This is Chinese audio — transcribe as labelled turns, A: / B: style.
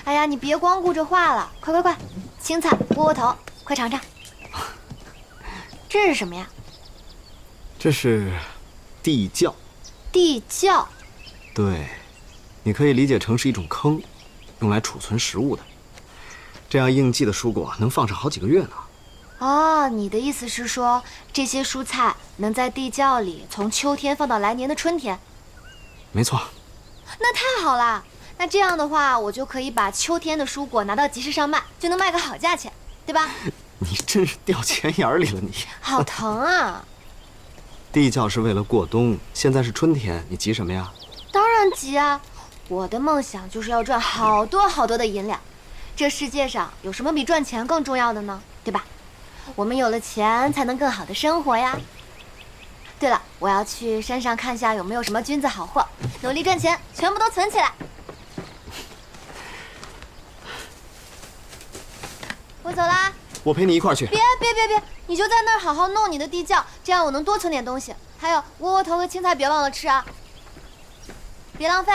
A: 哎呀，你别光顾着画了，快快快，青菜、窝窝头，快尝尝。这是什么呀？
B: 这是地窖。
A: 地窖。
B: 对，你可以理解成是一种坑，用来储存食物的。这样应季的蔬果能放上好几个月呢。
A: 哦，你的意思是说，这些蔬菜能在地窖里从秋天放到来年的春天？
B: 没错。
A: 那太好了，那这样的话，我就可以把秋天的蔬果拿到集市上卖，就能卖个好价钱，对吧？
B: 你真是掉钱眼里了你。
A: 好疼啊！
B: 地窖是为了过冬，现在是春天，你急什么呀？
A: 当然急啊！我的梦想就是要赚好多好多的银两。这世界上有什么比赚钱更重要的呢？对吧？我们有了钱才能更好的生活呀。对了，我要去山上看下有没有什么君子好货，努力赚钱，全部都存起来。我走啦。
B: 我陪你一块儿去。
A: 别，你就在那儿好好弄你的地窖，这样我能多存点东西。还有窝窝头和青菜别忘了吃啊，别浪费。